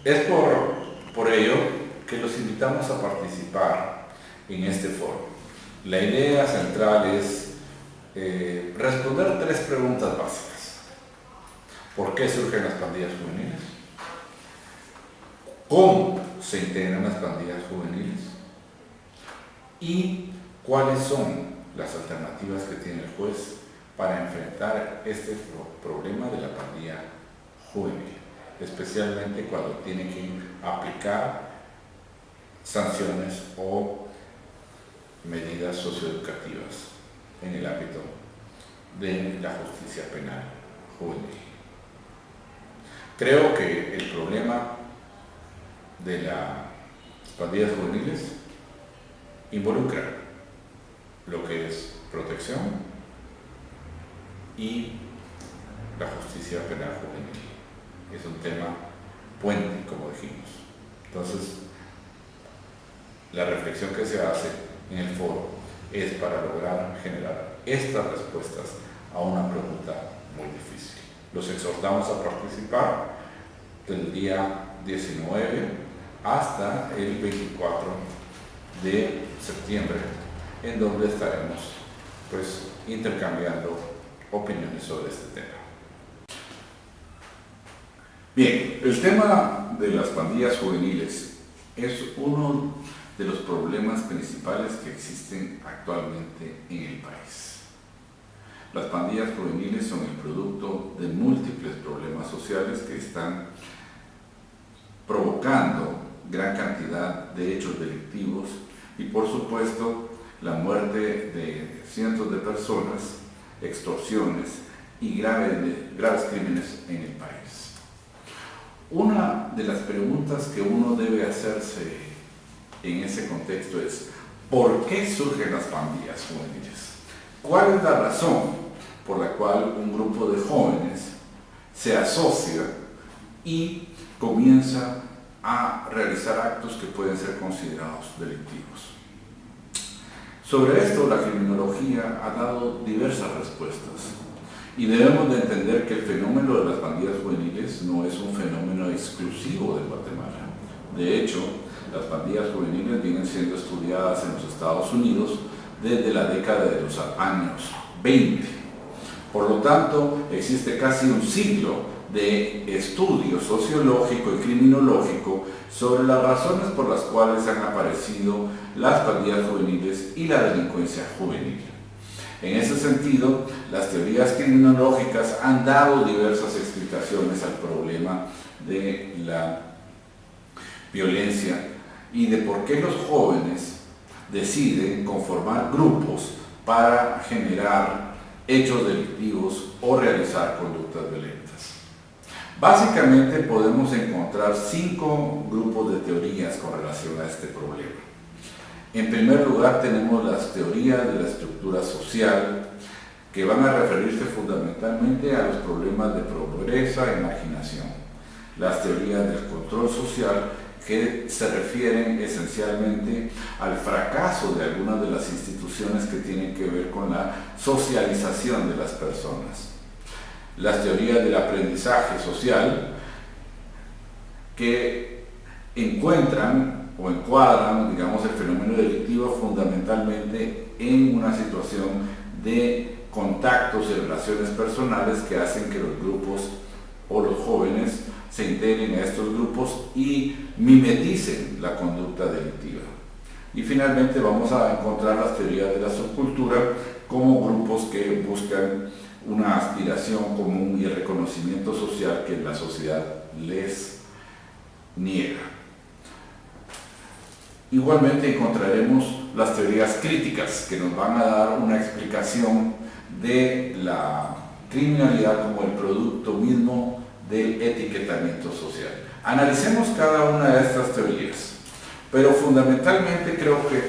Es por ello que los invitamos a participar en este foro. La idea central es responder 3 preguntas básicas. ¿Por qué surgen las pandillas juveniles? ¿Cómo se integran las pandillas juveniles? ¿Y cuáles son las alternativas que tiene el juez para enfrentar este problema de la pandilla juvenil, especialmente cuando tiene que aplicar sanciones o medidas socioeducativas en el ámbito de la justicia penal juvenil? Creo que el problema de las pandillas juveniles involucra lo que es protección y la justicia penal juvenil. Es un tema puente, como dijimos. Entonces, la reflexión que se hace en el foro es para lograr generar estas respuestas a una pregunta muy difícil. Los exhortamos a participar del día 19 hasta el 24 de septiembre, en donde estaremos pues intercambiando opiniones sobre este tema. Bien, el tema de las pandillas juveniles es uno de los problemas principales que existen actualmente en el país. Las pandillas juveniles son el producto de múltiples problemas sociales que están provocando gran cantidad de hechos delictivos y, por supuesto, la muerte de cientos de personas, extorsiones y graves crímenes en el país. Una de las preguntas que uno debe hacerse en ese contexto es: ¿por qué surgen las pandillas juveniles? ¿Cuál es la razón por la cual un grupo de jóvenes se asocia y comienza a realizar actos que pueden ser considerados delictivos? Sobre esto, la criminología ha dado diversas respuestas y debemos de entender que el fenómeno de las pandillas juveniles no es un fenómeno exclusivo de Guatemala. De hecho, las pandillas juveniles vienen siendo estudiadas en los Estados Unidos desde la década de los años 20. Por lo tanto, existe casi un siglo de estudio sociológico y criminológico sobre las razones por las cuales han aparecido las pandillas juveniles y la delincuencia juvenil. En ese sentido, las teorías criminológicas han dado diversas explicaciones al problema de la violencia y de por qué los jóvenes deciden conformar grupos para generar hechos delictivos o realizar conductas violentas. Básicamente podemos encontrar 5 grupos de teorías con relación a este problema. En primer lugar, tenemos las teorías de la estructura social, que van a referirse fundamentalmente a los problemas de pobreza e marginación. Las teorías del control social, que se refieren esencialmente al fracaso de algunas de las instituciones que tienen que ver con la socialización de las personas. Las teorías del aprendizaje social, que encuentran o encuadran, digamos, el fenómeno delictivo fundamentalmente en una situación de contactos y relaciones personales que hacen que los grupos o los jóvenes se integren a estos grupos y mimeticen la conducta delictiva. Y finalmente vamos a encontrar las teorías de la subcultura como grupos que buscan una aspiración común y el reconocimiento social que la sociedad les niega. Igualmente encontraremos las teorías críticas, que nos van a dar una explicación de la criminalidad como el producto mismo del etiquetamiento social. Analicemos cada una de estas teorías, pero fundamentalmente creo que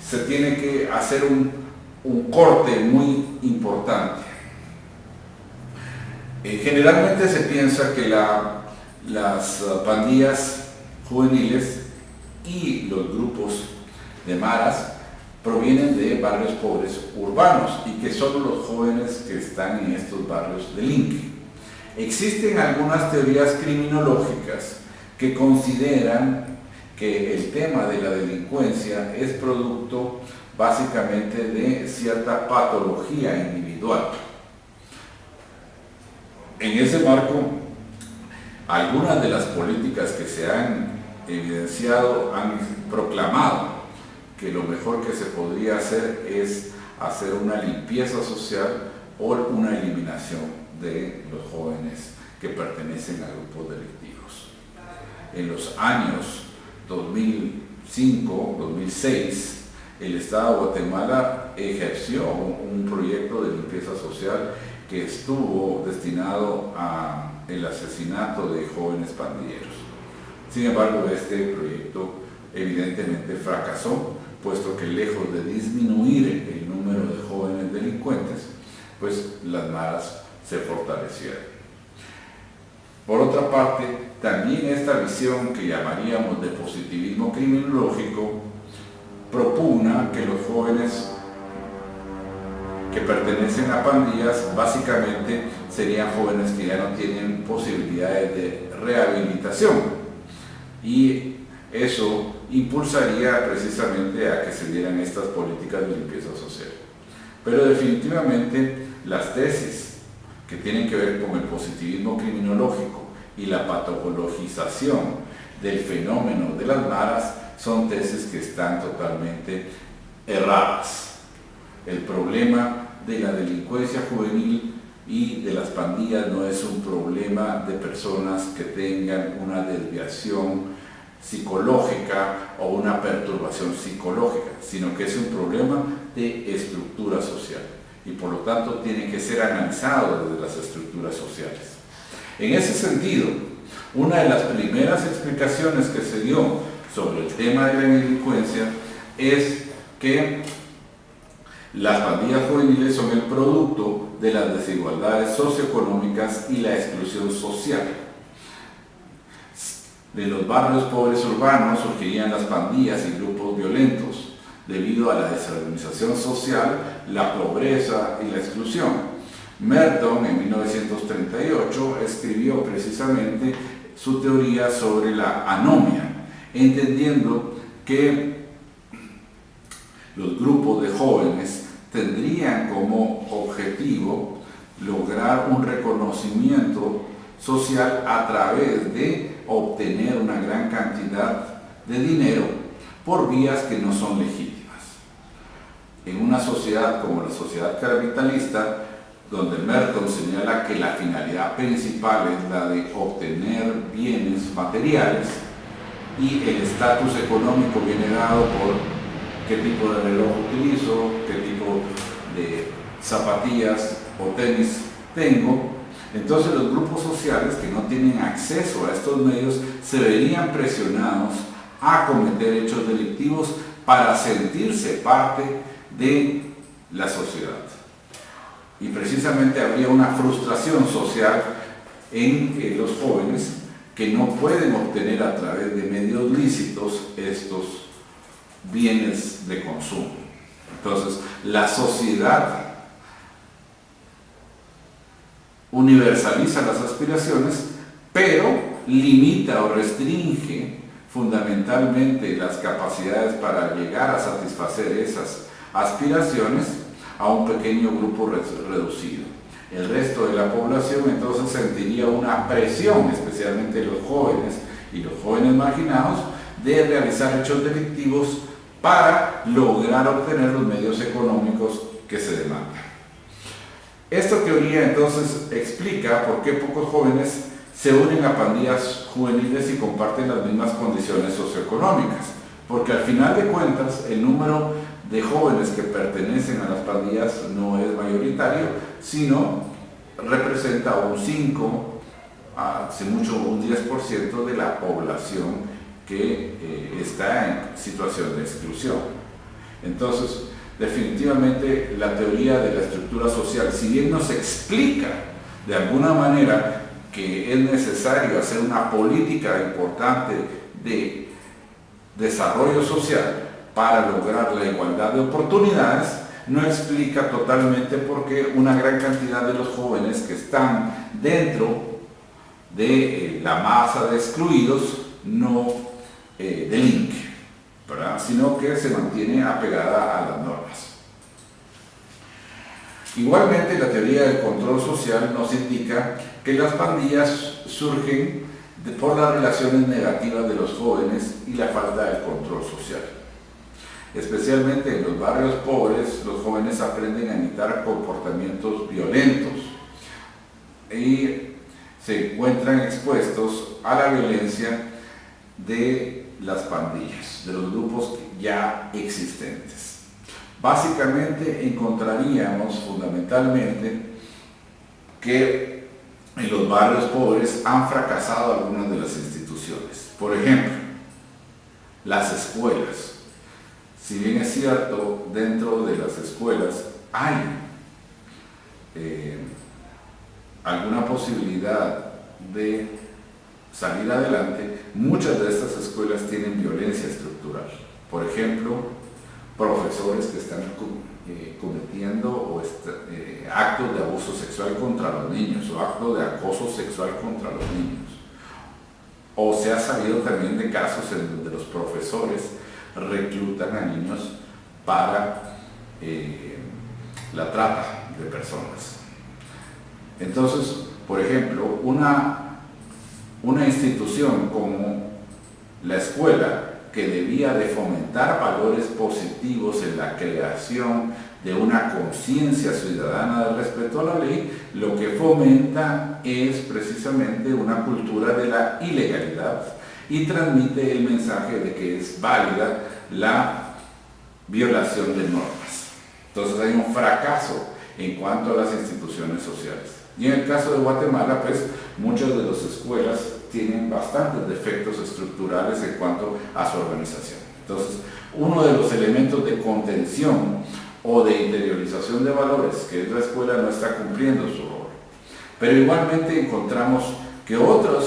se tiene que hacer un corte muy importante. Generalmente se piensa que las pandillas juveniles y los grupos de maras provienen de barrios pobres urbanos y que solo los jóvenes que están en estos barrios delinquen. Existen algunas teorías criminológicas que consideran que el tema de la delincuencia es producto básicamente de cierta patología individual. En ese marco, algunas de las políticas que se han evidenciado han proclamado que lo mejor que se podría hacer es hacer una limpieza social o una eliminación de los jóvenes que pertenecen a grupos delictivos. En los años 2005, 2006, el Estado de Guatemala ejerció un proyecto de limpieza social que estuvo destinado al asesinato de jóvenes pandilleros. Sin embargo, este proyecto evidentemente fracasó, puesto que lejos de disminuir el número de jóvenes delincuentes, pues las maras se fortalecieron. Por otra parte, también esta visión que llamaríamos de positivismo criminológico propugna que los jóvenes que pertenecen a pandillas básicamente serían jóvenes que ya no tienen posibilidades de rehabilitación, y eso impulsaría precisamente a que se dieran estas políticas de limpieza social. Pero definitivamente las tesis que tienen que ver con el positivismo criminológico y la patologización del fenómeno de las maras son tesis que están totalmente erradas. El problema de la delincuencia juvenil y de las pandillas no es un problema de personas que tengan una desviación psicológica o una perturbación psicológica, sino que es un problema de estructura social y por lo tanto tiene que ser analizado desde las estructuras sociales. En ese sentido, una de las primeras explicaciones que se dio sobre el tema de la delincuencia es que las pandillas juveniles son el producto de las desigualdades socioeconómicas y la exclusión social. De los barrios pobres urbanos surgirían las pandillas y grupos violentos, debido a la desorganización social, la pobreza y la exclusión. Merton, en 1938, escribió precisamente su teoría sobre la anomia, entendiendo que los grupos de jóvenes tendrían como objetivo lograr un reconocimiento social a través de obtener una gran cantidad de dinero por vías que no son legítimas. En una sociedad como la sociedad capitalista, donde Merton señala que la finalidad principal es la de obtener bienes materiales y el estatus económico viene dado por qué tipo de reloj utilizo, qué tipo de zapatillas o tenis tengo. Entonces los grupos sociales que no tienen acceso a estos medios se verían presionados a cometer hechos delictivos para sentirse parte de la sociedad. Y precisamente habría una frustración social en los jóvenes que no pueden obtener a través de medios lícitos estos bienes de consumo. Entonces, la sociedad universaliza las aspiraciones, pero limita o restringe fundamentalmente las capacidades para llegar a satisfacer esas aspiraciones a un pequeño grupo reducido. El resto de la población entonces sentiría una presión, especialmente los jóvenes y los jóvenes marginados, de realizar hechos delictivos para lograr obtener los medios económicos que se demandan. Esta teoría entonces explica por qué pocos jóvenes se unen a pandillas juveniles y comparten las mismas condiciones socioeconómicas, porque al final de cuentas el número de jóvenes que pertenecen a las pandillas no es mayoritario, sino representa un 5, hace mucho un 10% de la población que está en situación de exclusión. Entonces, definitivamente la teoría de la estructura social, si bien nos explica de alguna manera que es necesario hacer una política importante de desarrollo social para lograr la igualdad de oportunidades, no explica totalmente por qué una gran cantidad de los jóvenes que están dentro de la masa de excluidos no delinque, ¿verdad?, sino que se mantiene apegada a las normas. Igualmente, la teoría del control social nos indica que las pandillas surgen por las relaciones negativas de los jóvenes y la falta de control social. Especialmente en los barrios pobres, los jóvenes aprenden a imitar comportamientos violentos y se encuentran expuestos a la violencia de las pandillas, de los grupos ya existentes. Básicamente encontraríamos fundamentalmente que en los barrios pobres han fracasado algunas de las instituciones. Por ejemplo, las escuelas. Si bien es cierto, dentro de las escuelas hay alguna posibilidad de salir adelante, muchas de estas escuelas tienen violencia estructural. Por ejemplo, profesores que están cometiendo actos de abuso sexual contra los niños o actos de acoso sexual contra los niños. O se ha sabido también de casos en donde los profesores reclutan a niños para la trata de personas. Entonces, por ejemplo, una institución como la escuela, que debía de fomentar valores positivos en la creación de una conciencia ciudadana de respeto a la ley, lo que fomenta es precisamente una cultura de la ilegalidad y transmite el mensaje de que es válida la violación de normas. Entonces hay un fracaso en cuanto a las instituciones sociales. Y en el caso de Guatemala, pues muchas de las escuelas tienen bastantes defectos estructurales en cuanto a su organización. Entonces, uno de los elementos de contención o de interiorización de valores que es la escuela no está cumpliendo su rol. Pero igualmente encontramos que otras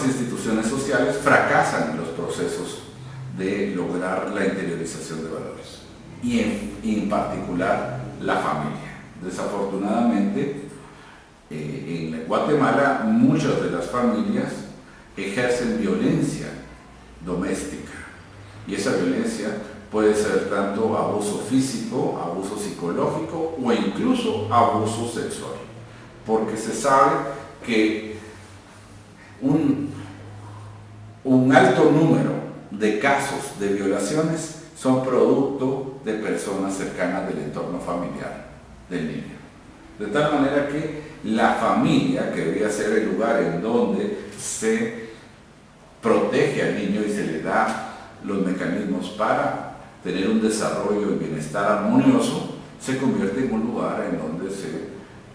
instituciones sociales fracasan en los procesos de lograr la interiorización de valores. Y en particular la familia. Desafortunadamente, en Guatemala muchas de las familias ejercen violencia doméstica y esa violencia puede ser tanto abuso físico, abuso psicológico o incluso abuso sexual, porque se sabe que un alto número de casos de violaciones son producto de personas cercanas del entorno familiar del niño. De tal manera que la familia, que debería ser el lugar en donde se protege al niño y se le da los mecanismos para tener un desarrollo y bienestar armonioso, se convierte en un lugar en donde se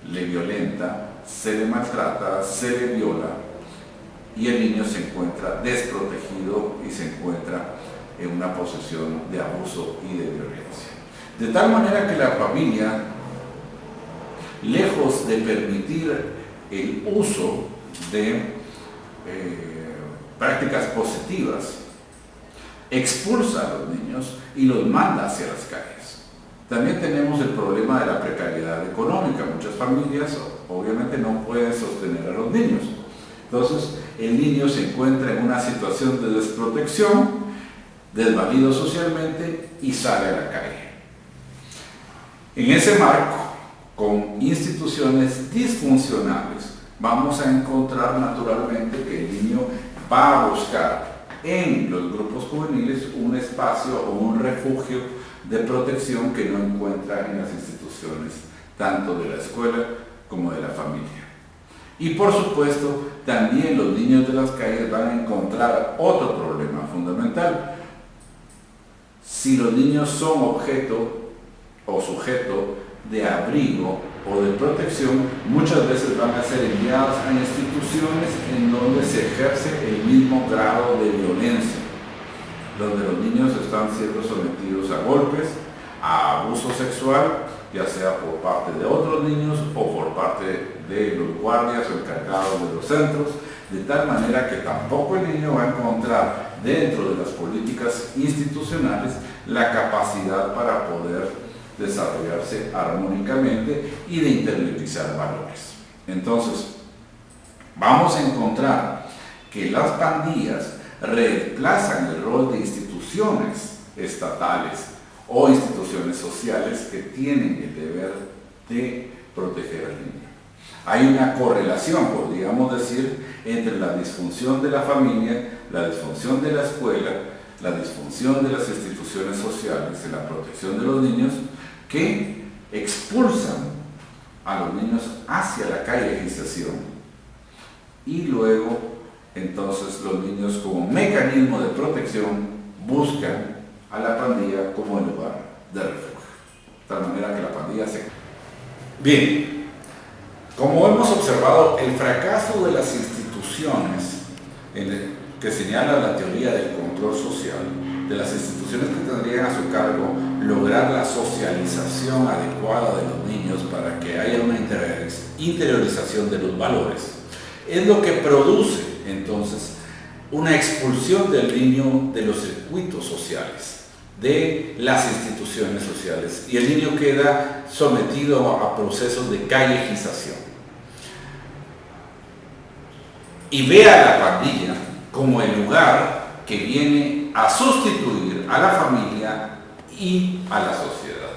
le violenta, se le maltrata, se le viola y el niño se encuentra desprotegido y se encuentra en una posición de abuso y de violencia. De tal manera que la familia, lejos de permitir el uso de prácticas positivas, expulsa a los niños y los manda hacia las calles. También tenemos el problema de la precariedad económica. Muchas familias obviamente no pueden sostener a los niños. Entonces, el niño se encuentra en una situación de desprotección, desvalido socialmente y sale a la calle. En ese marco, con instituciones disfuncionales, vamos a encontrar naturalmente que el niño va a buscar en los grupos juveniles un espacio o un refugio de protección que no encuentra en las instituciones, tanto de la escuela como de la familia. Y por supuesto, también los niños de las calles van a encontrar otro problema fundamental. Si los niños son objeto o sujeto de abrigo o de protección, muchas veces van a ser enviados a instituciones en donde se ejerce el mismo grado de violencia, donde los niños están siendo sometidos a golpes, a abuso sexual, ya sea por parte de otros niños o por parte de los guardias o encargados de los centros, de tal manera que tampoco el niño va a encontrar dentro de las políticas institucionales la capacidad para poder desarrollarse armónicamente y de interiorizar valores. Entonces, vamos a encontrar que las pandillas reemplazan el rol de instituciones estatales o instituciones sociales que tienen el deber de proteger al niño. Hay una correlación, podríamos decir, entre la disfunción de la familia, la disfunción de la escuela, la disfunción de las instituciones sociales en la protección de los niños, que expulsan a los niños hacia la callejización y luego entonces los niños como mecanismo de protección buscan a la pandilla como el lugar de refugio, de tal manera que la pandilla se... Bien, como hemos observado, el fracaso de las instituciones que señala la teoría del control social, de las instituciones que tendrían a su cargo lograr la socialización adecuada de los niños para que haya una interiorización de los valores, es lo que produce entonces una expulsión del niño de los circuitos sociales, de las instituciones sociales, y el niño queda sometido a procesos de callejización. Y ve a la pandilla como el lugar que viene a sustituir a la familia y a la sociedad.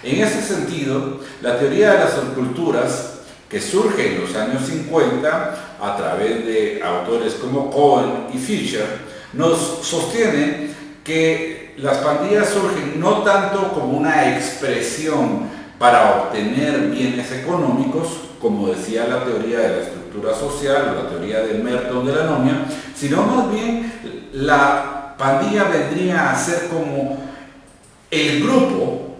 En ese sentido, la teoría de las subculturas, que surge en los años 50 a través de autores como Cohen y Fisher, nos sostiene que las pandillas surgen no tanto como una expresión para obtener bienes económicos, como decía la teoría de la estructura social o la teoría de Merton de la anomia, sino más bien la pandilla vendría a ser como el grupo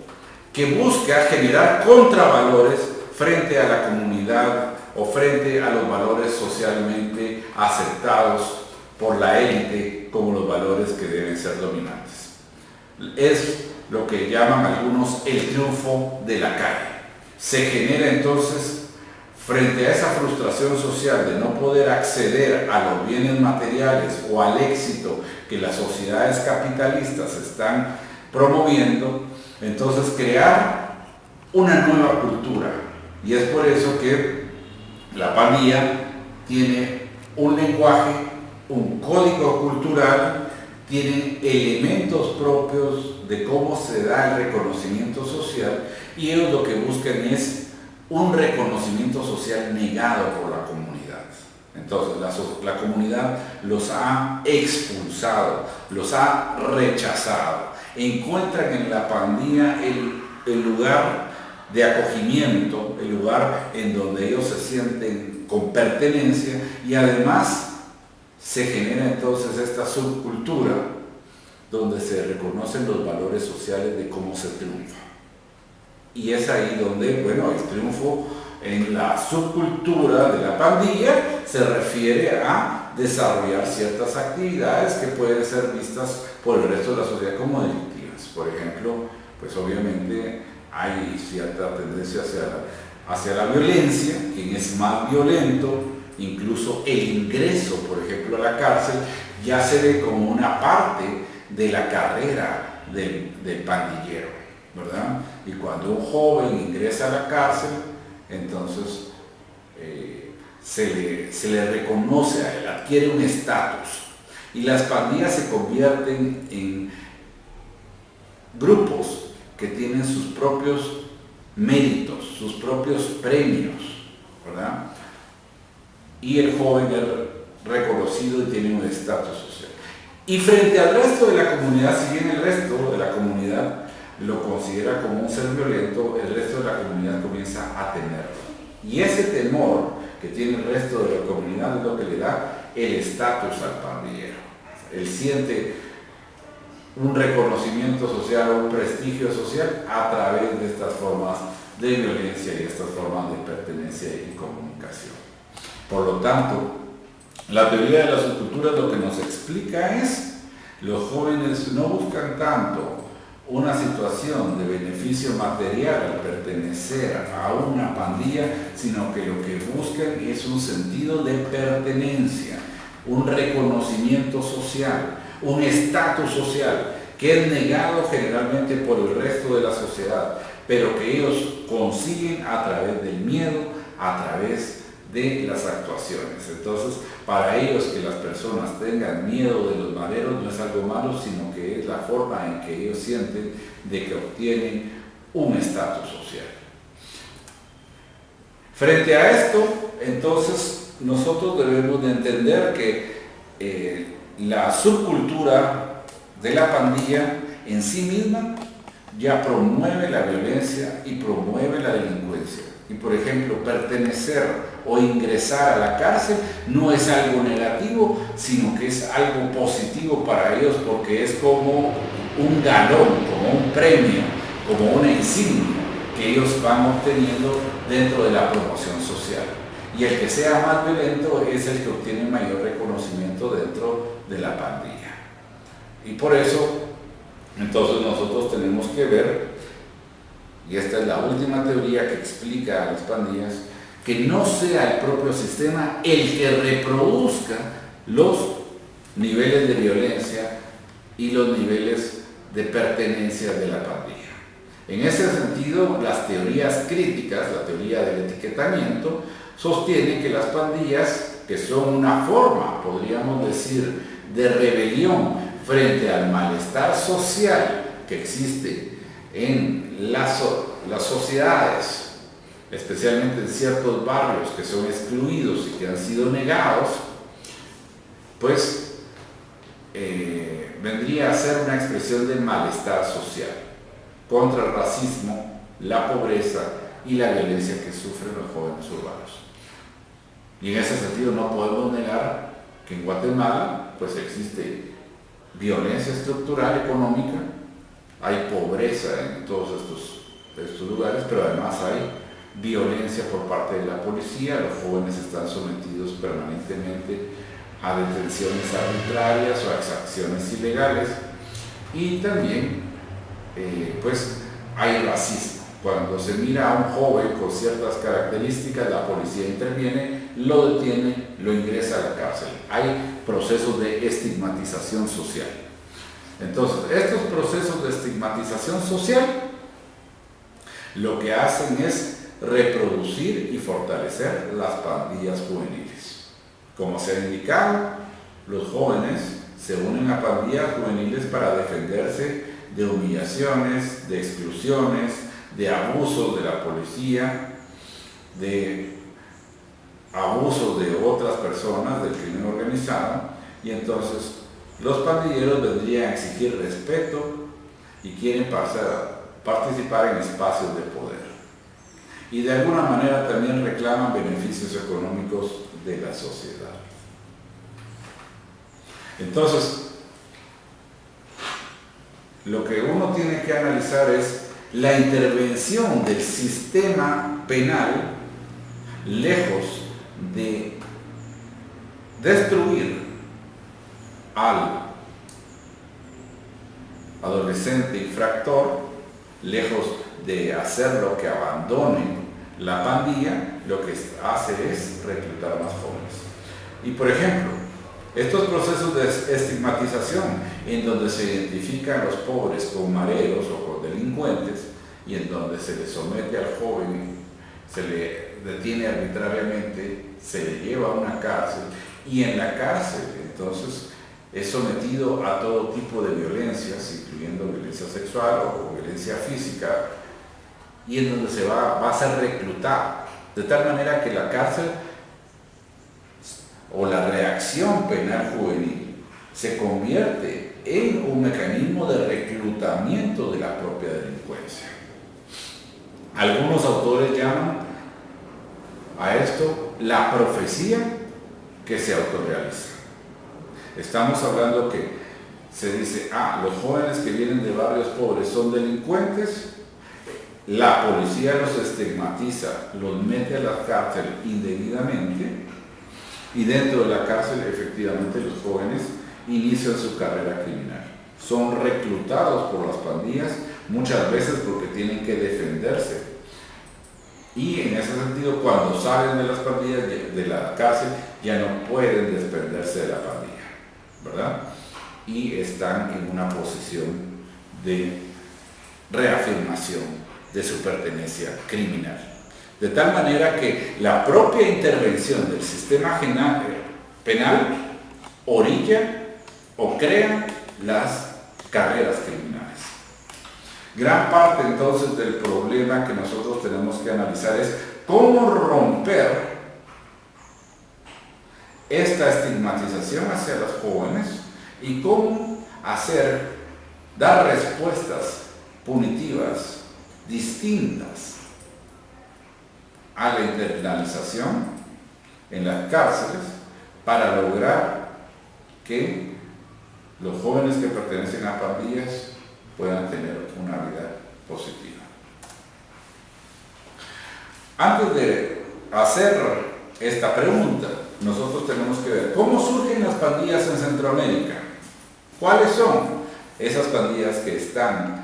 que busca generar contravalores frente a la comunidad o frente a los valores socialmente aceptados por la élite como los valores que deben ser dominantes. Es lo que llaman algunos el triunfo de la calle. Se genera entonces, frente a esa frustración social de no poder acceder a los bienes materiales o al éxito que las sociedades capitalistas están promoviendo, entonces crear una nueva cultura. Y es por eso que la pandilla tiene un lenguaje, un código cultural, tiene elementos propios de cómo se da el reconocimiento social, y ellos lo que buscan es un reconocimiento social negado por la comunidad. Entonces la comunidad los ha expulsado, los ha rechazado. Encuentran en la pandilla el lugar de acogimiento, el lugar en donde ellos se sienten con pertenencia, y además se genera entonces esta subcultura donde se reconocen los valores sociales de cómo se triunfa. Y es ahí donde, bueno, el triunfo en la subcultura de la pandilla se refiere a desarrollar ciertas actividades que pueden ser vistas por el resto de la sociedad como delictivas. Por ejemplo, pues obviamente hay cierta tendencia hacia la violencia. Quien es más violento, incluso el ingreso, por ejemplo, a la cárcel, ya se ve como una parte de la carrera del pandillero, ¿verdad? Y cuando un joven ingresa a la cárcel, entonces se le reconoce a él, adquiere un estatus, y las pandillas se convierten en grupos que tienen sus propios méritos, sus propios premios, ¿verdad? Y el joven es reconocido y tiene un estatus social. Y frente al resto de la comunidad, si bien el resto de la comunidad lo considera como un ser violento, el resto de la comunidad comienza a temerlo. Y ese temor que tiene el resto de la comunidad es lo que le da el estatus al pandillero. Él siente un reconocimiento social, un prestigio social a través de estas formas de violencia y estas formas de pertenencia y comunicación. Por lo tanto, la teoría de las subculturas lo que nos explica es: los jóvenes no buscan tanto una situación de beneficio material al pertenecer a una pandilla, sino que lo que buscan es un sentido de pertenencia, un reconocimiento social, un estatus social que es negado generalmente por el resto de la sociedad, pero que ellos consiguen a través del miedo, a través de las actuaciones. Entonces, para ellos que las personas tengan miedo de los maderos no es algo malo, sino que es la forma en que ellos sienten de que obtienen un estatus social. Frente a esto, entonces, nosotros debemos de entender que la subcultura de la pandilla en sí misma ya promueve la violencia y promueve la delincuencia. Y por ejemplo, pertenecer o ingresar a la cárcel no es algo negativo, sino que es algo positivo para ellos, porque es como un galón, como un premio, como una insignia que ellos van obteniendo dentro de la promoción social. Y el que sea más violento es el que obtiene mayor reconocimiento dentro de la pandilla. Y por eso, entonces nosotros tenemos que ver, y esta es la última teoría que explica a las pandillas, que no sea el propio sistema el que reproduzca los niveles de violencia y los niveles de pertenencia de la pandilla. En ese sentido, las teorías críticas, la teoría del etiquetamiento, sostiene que las pandillas, que son una forma, podríamos decir, de rebelión frente al malestar social que existe en las sociedades, especialmente en ciertos barrios que son excluidos y que han sido negados, pues vendría a ser una expresión de malestar social contra el racismo, la pobreza y la violencia que sufren los jóvenes urbanos. Y en ese sentido no podemos negar que en Guatemala pues existe violencia estructural económica, hay pobreza en todos estos lugares, pero además hay violencia por parte de la policía. Los jóvenes están sometidos permanentemente a detenciones arbitrarias o a exacciones ilegales, y también pues hay racismo. Cuando se mira a un joven con ciertas características, la policía interviene, lo detiene, lo ingresa a la cárcel. Hay procesos de estigmatización social. Entonces, estos procesos de estigmatización social lo que hacen es reproducir y fortalecer las pandillas juveniles. Como se ha indicado, los jóvenes se unen a pandillas juveniles para defenderse de humillaciones, de exclusiones, de abusos de la policía, de abusos de otras personas, del crimen organizado, y entonces los pandilleros vendrían a exigir respeto y quieren participar en espacios de poder. Y de alguna manera también reclaman beneficios económicos de la sociedad. Entonces, lo que uno tiene que analizar es la intervención del sistema penal, lejos de destruir al adolescente infractor, lejos de hacerlo que abandone la pandilla, lo que hace es reclutar más jóvenes. Y por ejemplo, estos procesos de estigmatización, en donde se identifican los pobres con mareros o con delincuentes, y en donde se le somete al joven, se le detiene arbitrariamente, se le lleva a una cárcel, y en la cárcel entonces es sometido a todo tipo de violencias, incluyendo violencia sexual o violencia física, y en donde se va a ser reclutado, de tal manera que la cárcel o la reacción penal juvenil se convierte en un mecanismo de reclutamiento de la propia delincuencia. Algunos autores llaman a esto la profecía que se autorrealiza. Estamos hablando que se dice, los jóvenes que vienen de barrios pobres son delincuentes, la policía los estigmatiza, los mete a la cárcel indebidamente, y dentro de la cárcel efectivamente los jóvenes inician su carrera criminal. Son reclutados por las pandillas, muchas veces porque tienen que defenderse. Y en ese sentido, cuando salen de las pandillas, de la cárcel, ya no pueden desprenderse de la pandilla, ¿verdad? Y están en una posición de reafirmación de su pertenencia criminal. De tal manera que la propia intervención del sistema penal orilla o crea las carreras criminales. Gran parte entonces del problema que nosotros tenemos que analizar es cómo romper esta estigmatización hacia los jóvenes y cómo dar respuestas punitivas distintas a la internalización en las cárceles para lograr que los jóvenes que pertenecen a pandillas puedan tener una vida positiva. Antes de hacer esta pregunta, nosotros tenemos que ver cómo surgen las pandillas en Centroamérica. ¿Cuáles son esas pandillas que están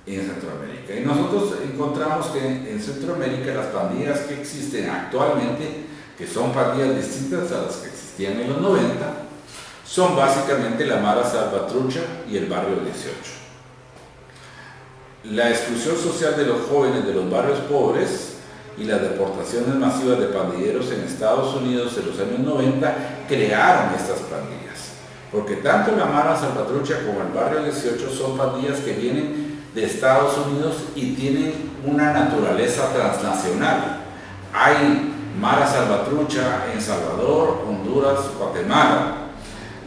en Centroamérica? Y nosotros encontramos que en Centroamérica las pandillas que existen actualmente, que son pandillas distintas a las que existían en los 90, son básicamente la Mara Salvatrucha y el Barrio 18. La exclusión social de los jóvenes de los barrios pobres y las deportaciones masivas de pandilleros en Estados Unidos en los años 90 crearon estas pandillas. Porque tanto la Mara Salvatrucha como el Barrio 18 son pandillas que vienen de Estados Unidos y tienen una naturaleza transnacional. Hay Mara Salvatrucha en Salvador, Honduras, Guatemala,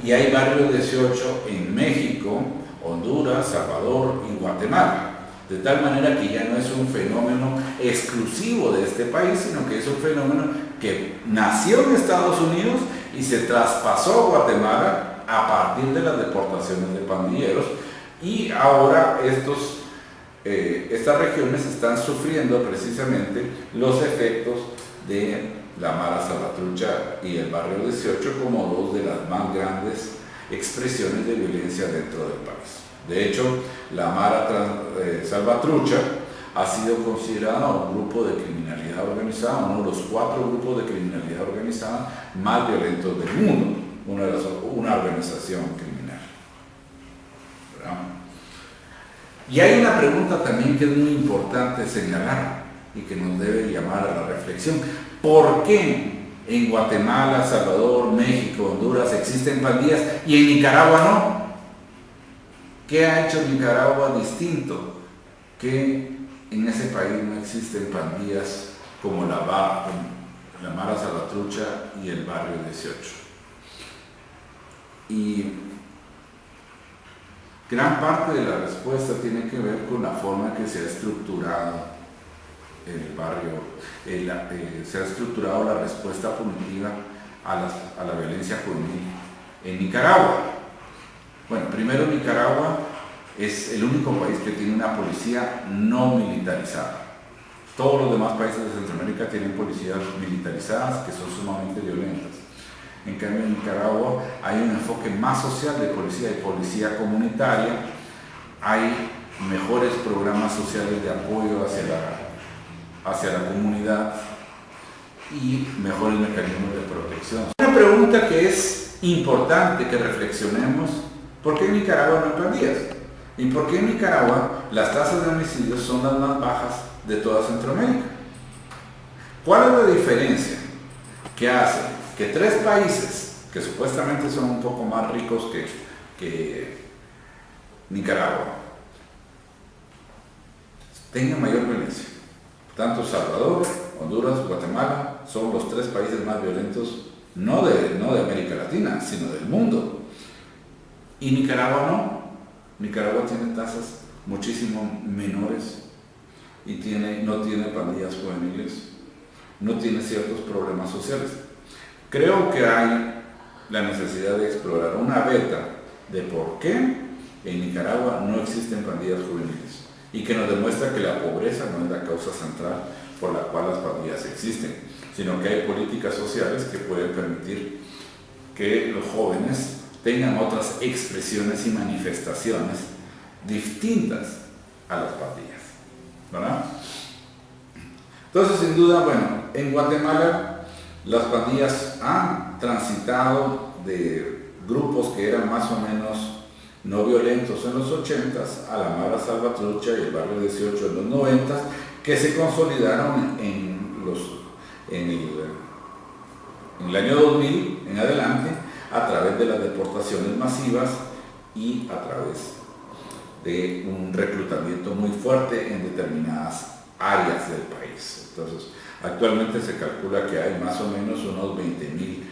y hay Barrio 18 en México, Honduras, Salvador y Guatemala. De tal manera que ya no es un fenómeno exclusivo de este país, sino que es un fenómeno que nació en Estados Unidos y se traspasó a Guatemala a partir de las deportaciones de pandilleros, y ahora estas regiones están sufriendo precisamente los efectos de la Mara Salvatrucha y el Barrio 18 como dos de las más grandes expresiones de violencia dentro del país. De hecho, la Mara Salvatrucha ha sido considerada un grupo de criminalidad organizada, uno de los 4 grupos de criminalidad organizada más violentos del mundo, una organización criminal, ¿verdad? Y hay una pregunta también que es muy importante señalar y que nos debe llamar a la reflexión. ¿Por qué en Guatemala, Salvador, México, Honduras existen pandillas y en Nicaragua no? ¿Qué ha hecho Nicaragua distinto? Que en ese país no existen pandillas como la Mara Salvatrucha y el Barrio 18. Y gran parte de la respuesta tiene que ver con la forma que se ha estructurado el barrio, se ha estructurado la respuesta punitiva a la violencia juvenil en Nicaragua. Bueno, primero Nicaragua es el único país que tiene una policía no militarizada. Todos los demás países de Centroamérica tienen policías militarizadas que son sumamente violentas. En cambio, en Nicaragua hay un enfoque más social de policía y policía comunitaria. Hay mejores programas sociales de apoyo hacia la comunidad y mejores mecanismos de protección. Una pregunta que es importante que reflexionemos: ¿por qué en Nicaragua no hay pandillas? ¿Y por qué en Nicaragua las tasas de homicidios son las más bajas de toda Centroamérica? ¿Cuál es la diferencia que hace que 3 países que supuestamente son un poco más ricos que Nicaragua tengan mayor violencia? Tanto Salvador, Honduras, Guatemala son los 3 países más violentos, no de América Latina, sino del mundo. Y Nicaragua no. Nicaragua tiene tasas muchísimo menores y no tiene pandillas juveniles, no tiene ciertos problemas sociales. Creo que hay la necesidad de explorar una beta de por qué en Nicaragua no existen pandillas juveniles y que nos demuestra que la pobreza no es la causa central por la cual las pandillas existen, sino que hay políticas sociales que pueden permitir que los jóvenes tengan otras expresiones y manifestaciones distintas a las pandillas, ¿verdad? Entonces, sin duda, bueno, en Guatemala las pandillas han transitado de grupos que eran más o menos no violentos en los 80s a la Mara Salvatrucha y el Barrio 18 en los 90s, que se consolidaron en en el año 2000 en adelante, a través de las deportaciones masivas y a través de un reclutamiento muy fuerte en determinadas áreas del país. Entonces, actualmente se calcula que hay más o menos unos 20.000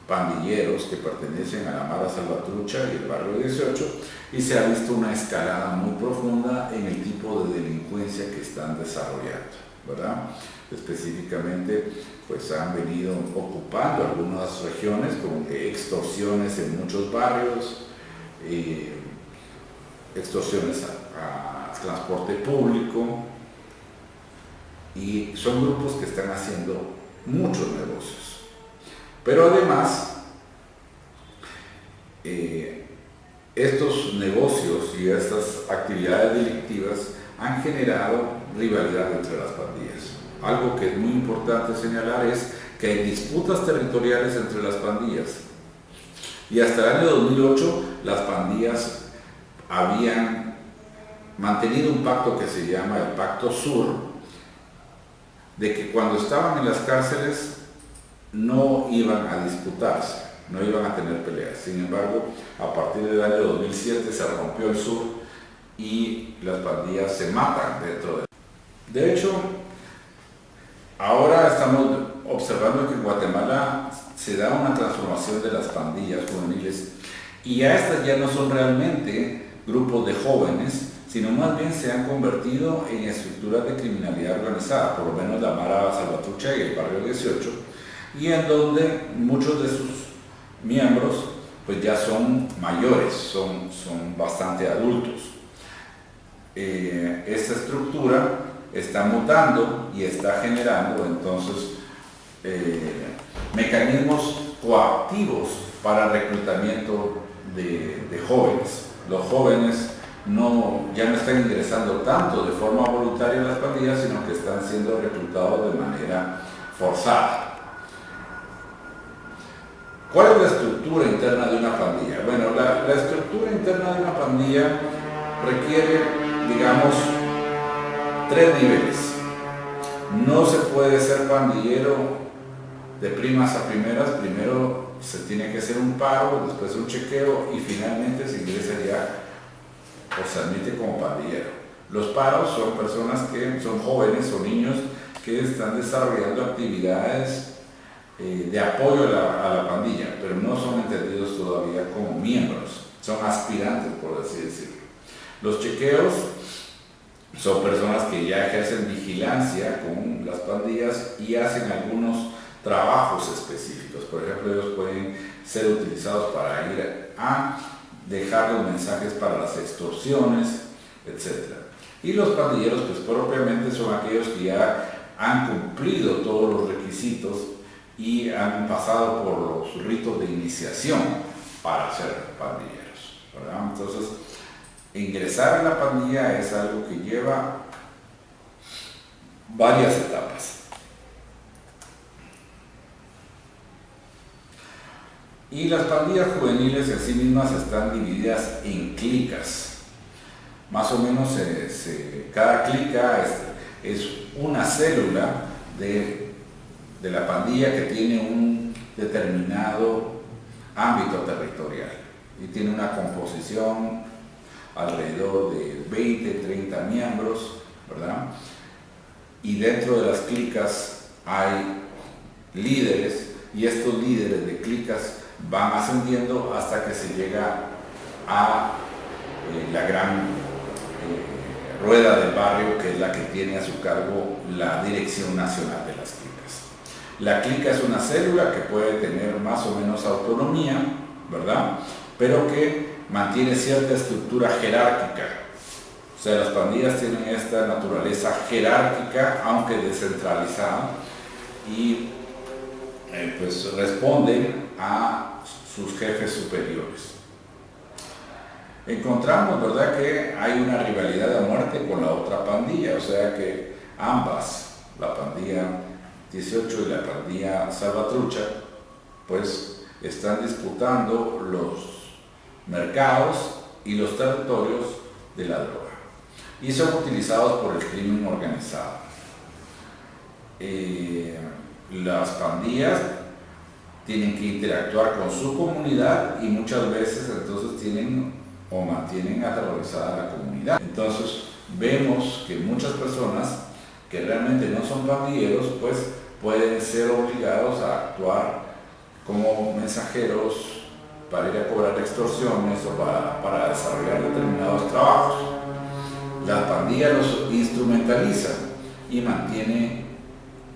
pandilleros que pertenecen a la Mara Salvatrucha y el barrio 18, y se ha visto una escalada muy profunda en el tipo de delincuencia que están desarrollando, ¿verdad? Específicamente, pues han venido ocupando algunas regiones con extorsiones en muchos barrios, extorsiones a transporte público, y son grupos que están haciendo muchos negocios. Pero además, estos negocios y estas actividades delictivas han generado rivalidad entre las pandillas. Algo que es muy importante señalar es que hay disputas territoriales entre las pandillas. Y hasta el año 2008 las pandillas habían mantenido un pacto que se llama el Pacto Sur, de que cuando estaban en las cárceles no iban a disputarse, no iban a tener peleas. Sin embargo, a partir del año 2007 se rompió el sur y las pandillas se matan dentro de... De hecho, ahora estamos observando que en Guatemala se da una transformación de las pandillas juveniles, y ya estas ya no son realmente grupos de jóvenes, sino más bien se han convertido en estructuras de criminalidad organizada, por lo menos la Mara Salvatrucha y el barrio 18, y en donde muchos de sus miembros pues ya son mayores, son bastante adultos. Esta estructura está mutando y está generando entonces mecanismos coactivos para reclutamiento de jóvenes. Los jóvenes ya no están ingresando tanto de forma voluntaria en las pandillas, sino que están siendo reclutados de manera forzada. ¿Cuál es la estructura interna de una pandilla? Bueno, la estructura interna de una pandilla requiere, digamos, 3 niveles. No se puede ser pandillero de primas a primeras. Primero se tiene que hacer un paro, después un chequeo y finalmente se ingresa ya o se admite como pandillero. Los paros son personas que son jóvenes o niños que están desarrollando actividades de apoyo a la pandilla, pero no son entendidos todavía como miembros, son aspirantes, por así decirlo. Los chequeos son personas que ya ejercen vigilancia con las pandillas y hacen algunos trabajos específicos. Por ejemplo, ellos pueden ser utilizados para ir a dejar los mensajes para las extorsiones, etc. Y los pandilleros, pues propiamente son aquellos que ya han cumplido todos los requisitos y han pasado por los ritos de iniciación para ser pandilleros, ¿verdad? Entonces, ingresar en la pandilla es algo que lleva varias etapas. Y las pandillas juveniles en sí mismas están divididas en clicas. Más o menos cada clica es una célula de la pandilla que tiene un determinado ámbito territorial y tiene una composición alrededor de 20, 30 miembros, ¿verdad? Y dentro de las clicas hay líderes, y estos líderes de clicas van ascendiendo hasta que se llega a la gran rueda del barrio, que es la que tiene a su cargo la Dirección Nacional de las Clicas. La clica es una célula que puede tener más o menos autonomía, ¿verdad? Pero que mantiene cierta estructura jerárquica. O sea, las pandillas tienen esta naturaleza jerárquica, aunque descentralizada, y pues responden a sus jefes superiores. Encontramos, ¿verdad?, que hay una rivalidad a muerte con la otra pandilla, o sea que ambas, la pandilla 18 y la pandilla Salvatrucha, pues están disputando los mercados y los territorios de la droga y son utilizados por el crimen organizado. Las pandillas tienen que interactuar con su comunidad y muchas veces entonces tienen o mantienen aterrorizada a la comunidad. Entonces vemos que muchas personas que realmente no son pandilleros pues pueden ser obligados a actuar como mensajeros para ir a cobrar extorsiones o para desarrollar determinados trabajos. La pandilla los instrumentaliza y mantiene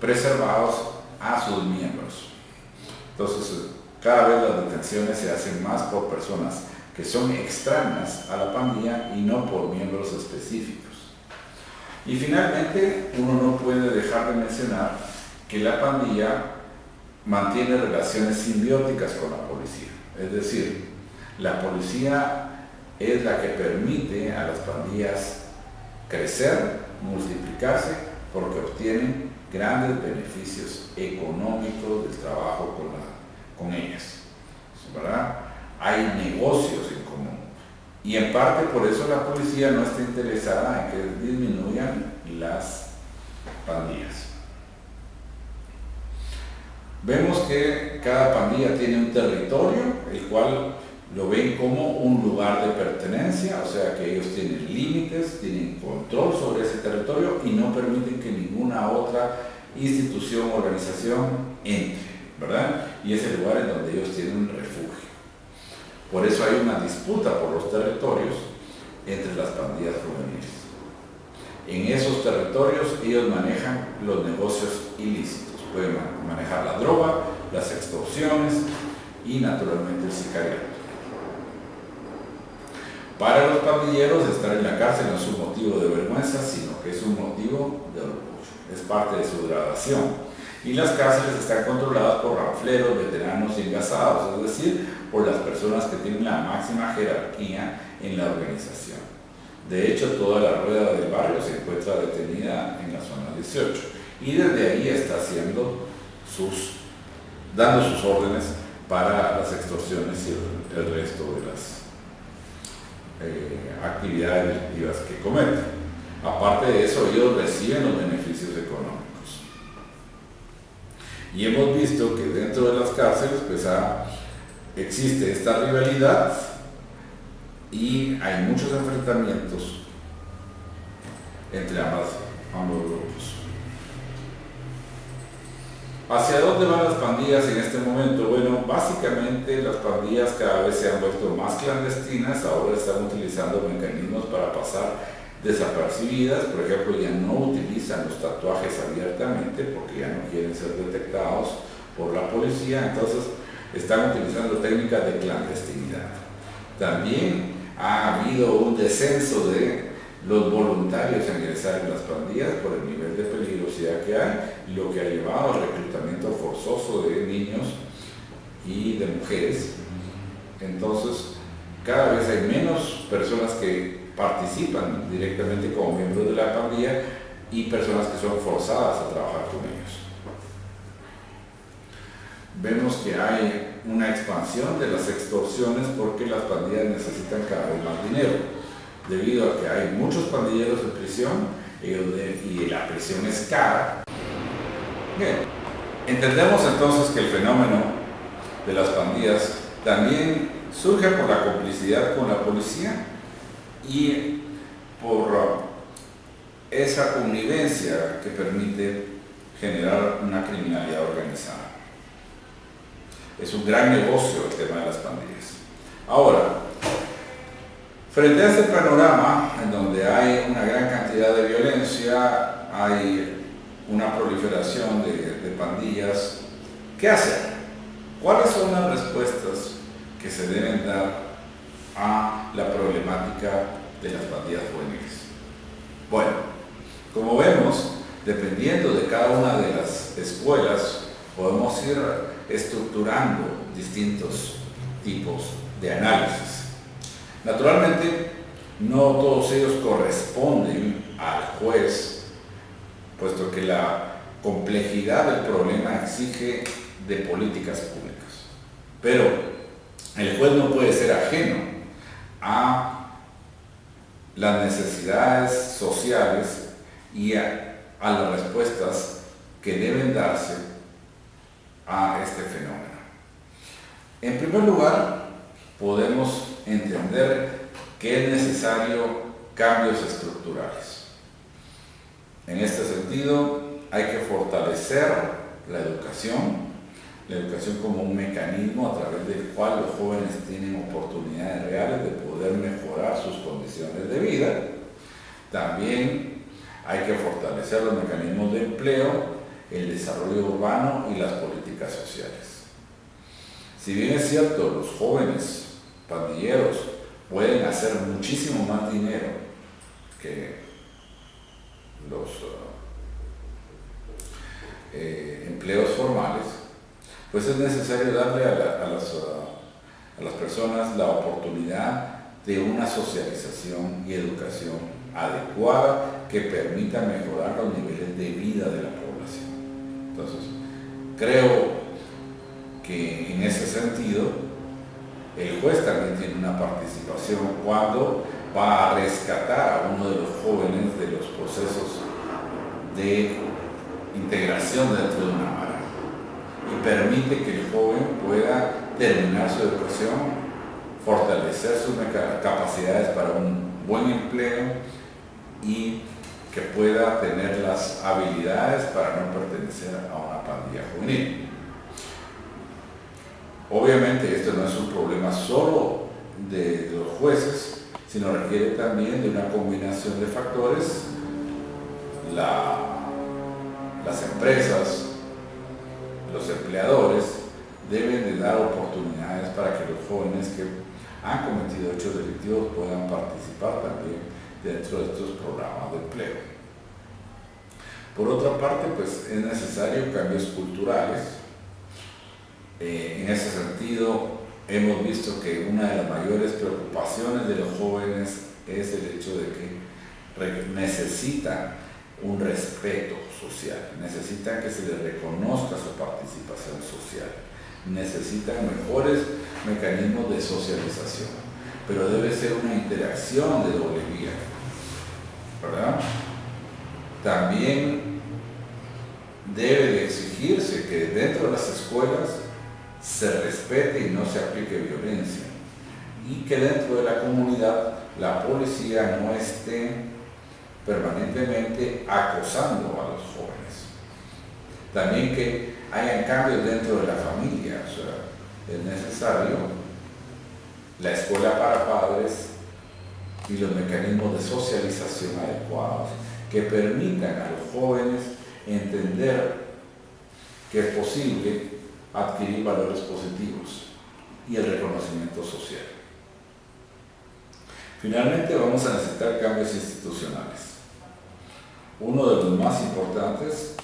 preservados a sus miembros. Entonces, cada vez las detenciones se hacen más por personas que son extrañas a la pandilla y no por miembros específicos. Y finalmente, uno no puede dejar de mencionar que la pandilla mantiene relaciones simbióticas con la policía. Es decir, la policía es la que permite a las pandillas crecer, multiplicarse, porque obtienen grandes beneficios económicos del trabajo con ellas, ¿verdad? Hay negocios en común y en parte por eso la policía no está interesada en que disminuyan las pandillas. Vemos que cada pandilla tiene un territorio, el cual lo ven como un lugar de pertenencia, o sea que ellos tienen límites, tienen control sobre ese territorio y no permiten que ninguna otra institución o organización entre, ¿verdad? Y es el lugar en donde ellos tienen un refugio. Por eso hay una disputa por los territorios entre las pandillas juveniles. En esos territorios ellos manejan los negocios ilícitos, pueden manejar la droga, las extorsiones y naturalmente el sicariato. Para los pandilleros, estar en la cárcel no es un motivo de vergüenza, sino que es un motivo de orgullo. Es parte de su gradación. Y las cárceles están controladas por ranfleros, veteranos y engasados, es decir, por las personas que tienen la máxima jerarquía en la organización. De hecho, toda la rueda del barrio se encuentra detenida en la zona 18 y desde ahí está dando sus órdenes para las extorsiones y el resto de las actividades delictivas que cometen. Aparte de eso, ellos reciben los beneficios económicos. Y hemos visto que dentro de las cárceles pues, existe esta rivalidad y hay muchos enfrentamientos entre ambos grupos. ¿Hacia dónde van las pandillas en este momento? Bueno, básicamente las pandillas cada vez se han vuelto más clandestinas, ahora están utilizando mecanismos para pasar desapercibidas, por ejemplo, ya no utilizan los tatuajes abiertamente porque ya no quieren ser detectados por la policía, entonces están utilizando técnicas de clandestinidad. También ha habido un descenso de los voluntarios a ingresar en las pandillas por el nivel de peligrosidad que hay, lo que ha llevado al reclutamiento forzoso de niños y de mujeres. Entonces, cada vez hay menos personas que participan directamente como miembros de la pandilla y personas que son forzadas a trabajar con ellos. Vemos que hay una expansión de las extorsiones porque las pandillas necesitan cada vez más dinero. Debido a que hay muchos pandilleros en prisión y la prisión es cara. Bien, entendemos entonces que el fenómeno de las pandillas también surge por la complicidad con la policía y por esa connivencia que permite generar una criminalidad organizada. Es un gran negocio el tema de las pandillas. Ahora, frente a este panorama en donde hay una gran cantidad de violencia, hay una proliferación de pandillas, ¿qué hacer? ¿Cuáles son las respuestas que se deben dar a la problemática de las pandillas juveniles? Bueno, como vemos, dependiendo de cada una de las escuelas, podemos ir estructurando distintos tipos de análisis. Naturalmente, no todos ellos corresponden al juez, puesto que la complejidad del problema exige de políticas públicas. Pero el juez no puede ser ajeno a las necesidades sociales y a las respuestas que deben darse a este fenómeno. En primer lugar, podemos entender que es necesario cambios estructurales. En este sentido, hay que fortalecer la educación como un mecanismo a través del cual los jóvenes tienen oportunidades reales de poder mejorar sus condiciones de vida. También hay que fortalecer los mecanismos de empleo, el desarrollo urbano y las políticas sociales. Si bien es cierto, los jóvenes pandilleros pueden hacer muchísimo más dinero que los empleos formales, pues es necesario darle a las personas la oportunidad de una socialización y educación adecuada que permita mejorar los niveles de vida de la población. Entonces, creo que en ese sentido, el juez también tiene una participación cuando va a rescatar a uno de los jóvenes de los procesos de integración dentro de una mara y permite que el joven pueda terminar su educación, fortalecer sus capacidades para un buen empleo y que pueda tener las habilidades para no pertenecer a una pandilla juvenil. Obviamente esto no es un problema solo de los jueces, sino requiere también de una combinación de factores. Las empresas, los empleadores deben de dar oportunidades para que los jóvenes que han cometido hechos delictivos puedan participar también dentro de estos programas de empleo. Por otra parte, pues es necesario cambios culturales. En ese sentido, hemos visto que una de las mayores preocupaciones de los jóvenes es el hecho de que necesitan un respeto social, necesitan que se les reconozca su participación social, necesitan mejores mecanismos de socialización, pero debe ser una interacción de doble vía, ¿verdad? También debe de exigirse que dentro de las escuelas se respete y no se aplique violencia, y que dentro de la comunidad la policía no esté permanentemente acosando a los jóvenes. También que hayan cambios dentro de la familia, o sea, es necesario la escuela para padres y los mecanismos de socialización adecuados que permitan a los jóvenes entender que es posible adquirir valores positivos y el reconocimiento social. Finalmente, vamos a necesitar cambios institucionales. Uno de los más importantes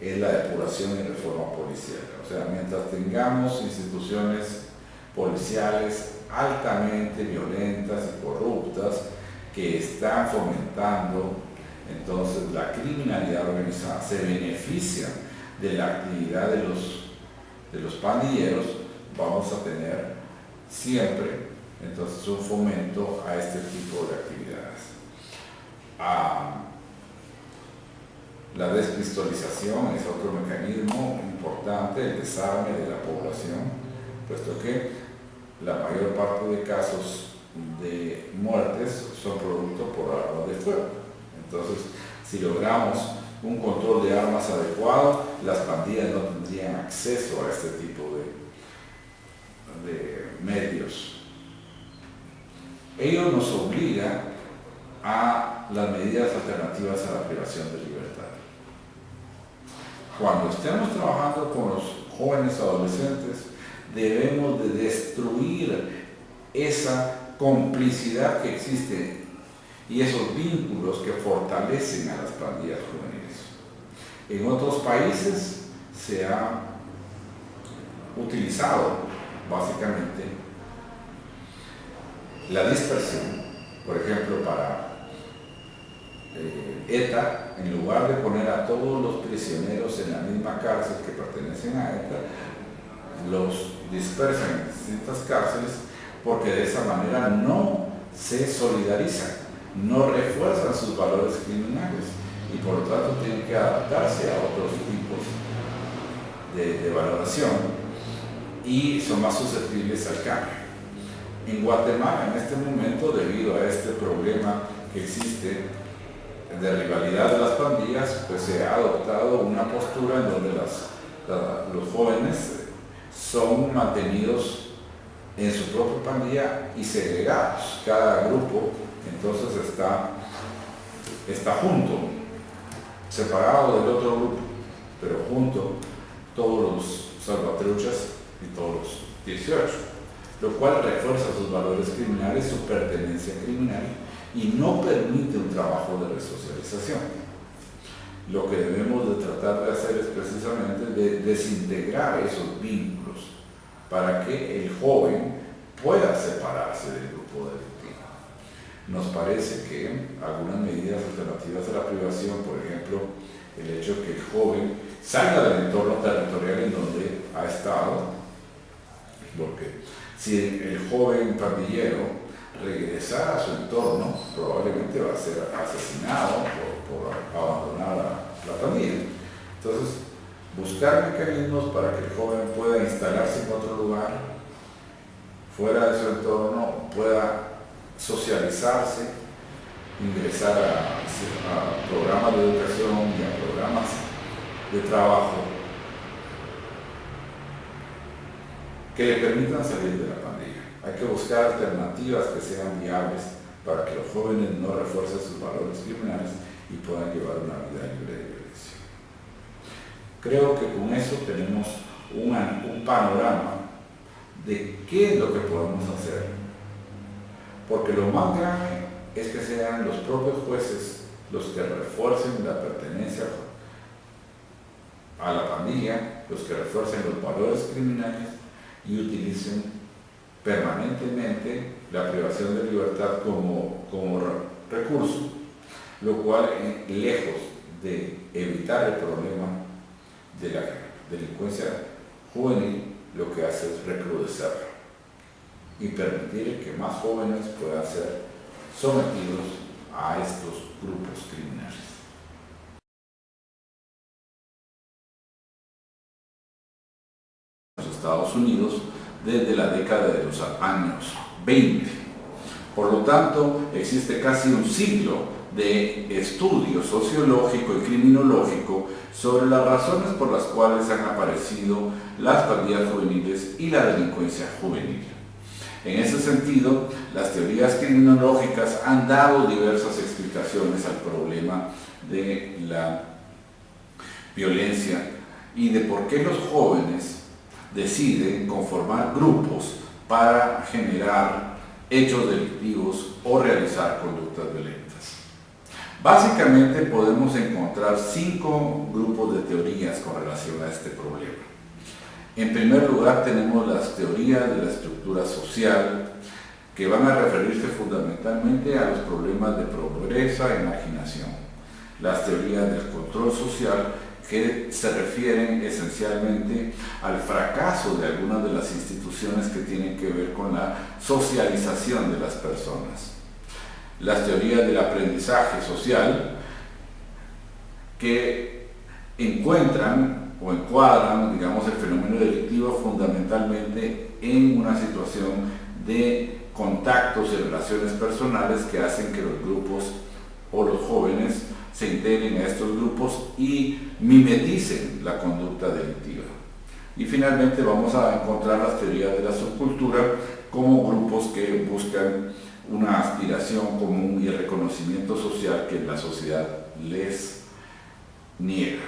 es la depuración y reforma policial. O sea, mientras tengamos instituciones policiales altamente violentas y corruptas que están fomentando entonces la criminalidad organizada, se benefician de la actividad de los pandilleros, vamos a tener siempre entonces un fomento a este tipo de actividades. La despistolización es otro mecanismo importante, el desarme de la población, puesto que la mayor parte de casos de muertes son producto por armas de fuego. Entonces, si logramos un control de armas adecuado, las pandillas no tendrían acceso a este tipo de medios. Ello nos obliga a las medidas alternativas a la privación de libertad. Cuando estemos trabajando con los jóvenes adolescentes, debemos de destruir esa complicidad que existe y esos vínculos que fortalecen a las pandillas juveniles. En otros países se ha utilizado básicamente la dispersión, por ejemplo, para ETA, en lugar de poner a todos los prisioneros en la misma cárcel que pertenecen a ETA, los dispersan en distintas cárceles porque de esa manera no se solidarizan, no refuerzan sus valores criminales y por lo tanto tienen que adaptarse a otros tipos de de valoración y son más susceptibles al cambio. En Guatemala, en este momento, debido a este problema que existe de rivalidad de las pandillas, pues se ha adoptado una postura en donde los jóvenes son mantenidos en su propia pandilla y segregados. Cada grupo entonces está junto, separado del otro grupo, pero junto todos los salvatruchas y todos los 18, lo cual refuerza sus valores criminales, su pertenencia criminal y no permite un trabajo de resocialización. Lo que debemos de tratar de hacer es precisamente de desintegrar esos vínculos para que el joven pueda separarse del grupo delictivo. Nos parece que algunas medidas alternativas a la privación, por ejemplo, el hecho de que el joven salga del entorno territorial en donde ha estado, porque si el joven pandillero regresar a su entorno, probablemente va a ser asesinado por abandonar la pandilla. Entonces, buscar mecanismos para que el joven pueda instalarse en otro lugar, fuera de su entorno, pueda socializarse, ingresar a programas de educación y a programas de trabajo que le permitan salir de la pandilla. Hay que buscar alternativas que sean viables para que los jóvenes no refuercen sus valores criminales y puedan llevar una vida libre de violencia. Creo que con eso tenemos un panorama de qué es lo que podemos hacer, porque lo más grave es que sean los propios jueces los que refuercen la pertenencia a la pandilla, los que refuercen los valores criminales y utilicen permanentemente la privación de libertad como recurso, lo cual, lejos de evitar el problema de la delincuencia juvenil, lo que hace es recrudecerlo y permitir que más jóvenes puedan ser sometidos a estos grupos criminales. Los Estados Unidos desde la década de los años 20. Por lo tanto, existe casi un siglo de estudio sociológico y criminológico sobre las razones por las cuales han aparecido las pandillas juveniles y la delincuencia juvenil. En ese sentido, las teorías criminológicas han dado diversas explicaciones al problema de la violencia y de por qué los jóvenes deciden conformar grupos para generar hechos delictivos o realizar conductas violentas. Básicamente podemos encontrar 5 grupos de teorías con relación a este problema. En primer lugar tenemos las teorías de la estructura social, que van a referirse fundamentalmente a los problemas de pobreza e marginación. Las teorías del control social, que se refieren esencialmente al fracaso de algunas de las instituciones que tienen que ver con la socialización de las personas. Las teorías del aprendizaje social, que encuentran o encuadran, digamos, el fenómeno delictivo fundamentalmente en una situación de contactos y relaciones personales que hacen que los grupos o los jóvenes se integren a estos grupos y mimeticen la conducta delictiva. Y finalmente vamos a encontrar las teorías de la subcultura como grupos que buscan una aspiración común y el reconocimiento social que la sociedad les niega.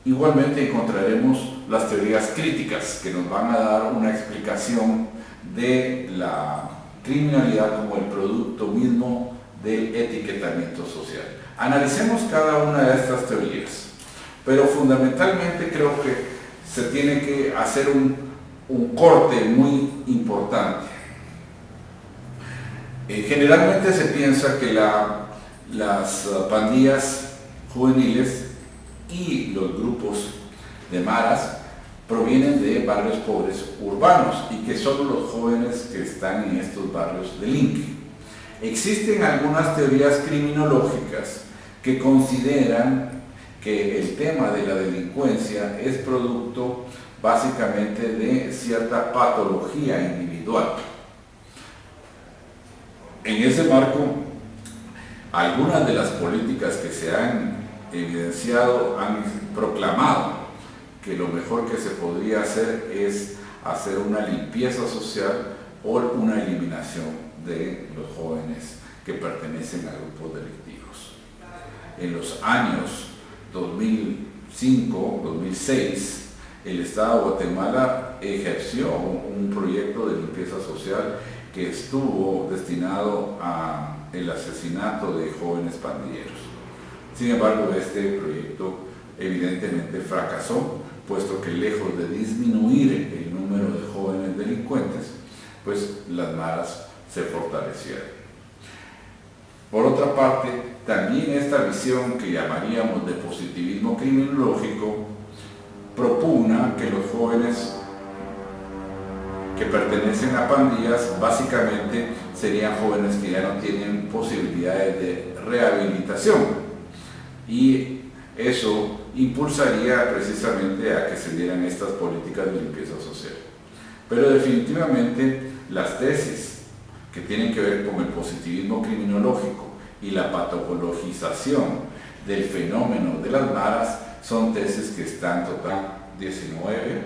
Igualmente encontraremos las teorías críticas que nos van a dar una explicación de la criminalidad como el producto mismo del etiquetamiento social. Analicemos cada una de estas teorías, pero fundamentalmente creo que se tiene que hacer un corte muy importante. Generalmente se piensa que las pandillas juveniles y los grupos de maras provienen de barrios pobres urbanos y que solo los jóvenes que están en estos barrios delinquen. Existen algunas teorías criminológicas que consideran que el tema de la delincuencia es producto básicamente de cierta patología individual. En ese marco, algunas de las políticas que se han evidenciado han proclamado que lo mejor que se podría hacer es hacer una limpieza social o una eliminación de los jóvenes que pertenecen a grupos delictivos. En los años 2005-2006, el Estado de Guatemala ejerció un proyecto de limpieza social que estuvo destinado al asesinato de jóvenes pandilleros. Sin embargo, este proyecto evidentemente fracasó, puesto que lejos de disminuir el número de jóvenes delincuentes, pues las maras se fortalecieron. Por otra parte, también esta visión que llamaríamos de positivismo criminológico propugna que los jóvenes que pertenecen a pandillas básicamente serían jóvenes que ya no tienen posibilidades de rehabilitación, y eso impulsaría precisamente a que se dieran estas políticas de limpieza social. Pero definitivamente las tesis que tienen que ver con el positivismo criminológico y la patologización del fenómeno de las maras son tesis que están total 19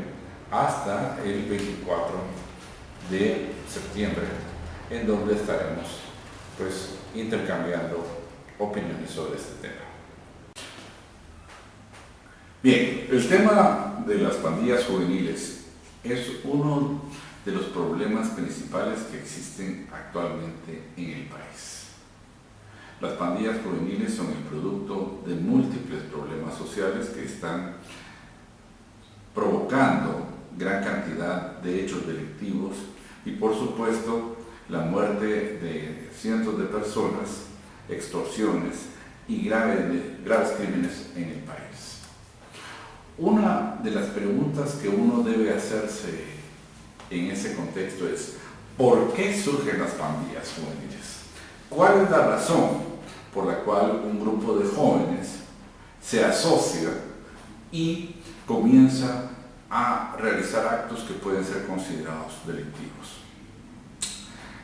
hasta el 24 de septiembre, en donde estaremos pues intercambiando opiniones sobre este tema. Bien, el tema de las pandillas juveniles es uno de los problemas principales que existen actualmente en el país. Las pandillas juveniles son el producto de múltiples problemas sociales que están provocando gran cantidad de hechos delictivos y, por supuesto, la muerte de cientos de personas, extorsiones y graves crímenes en el país. Una de las preguntas que uno debe hacerse en ese contexto es: ¿por qué surgen las pandillas juveniles? ¿Cuál es la razón por la cual un grupo de jóvenes se asocia y comienza a realizar actos que pueden ser considerados delictivos?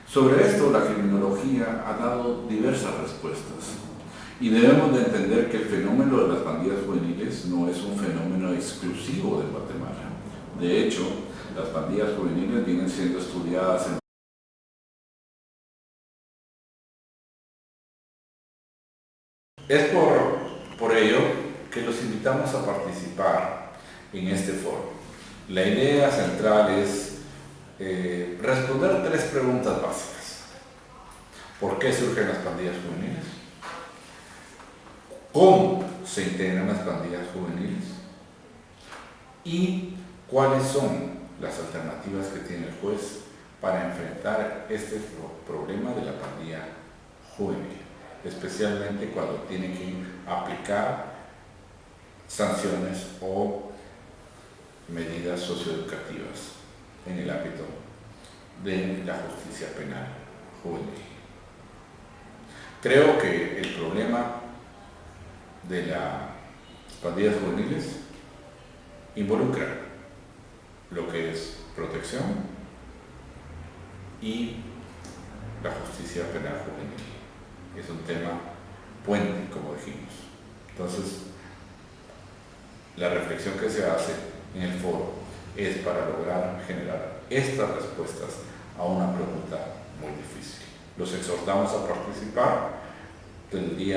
Sobre esto, la criminología ha dado diversas respuestas, y debemos de entender que el fenómeno de las pandillas juveniles no es un fenómeno exclusivo de Guatemala. De hecho, las pandillas juveniles vienen siendo estudiadas en Es por ello que los invitamos a participar en este foro. La idea central es responder 3 preguntas básicas. ¿Por qué surgen las pandillas juveniles? ¿Cómo se integran las pandillas juveniles? ¿Y cuáles son las alternativas que tiene el juez para enfrentar este problema de la pandilla juvenil, especialmente cuando tiene que aplicar sanciones o medidas socioeducativas en el ámbito de la justicia penal juvenil? Creo que el problema de las pandillas juveniles involucra lo que es protección y la justicia penal juvenil. Es un tema puente, como dijimos. Entonces, la reflexión que se hace en el foro es para lograr generar estas respuestas a una pregunta muy difícil. Los exhortamos a participar del día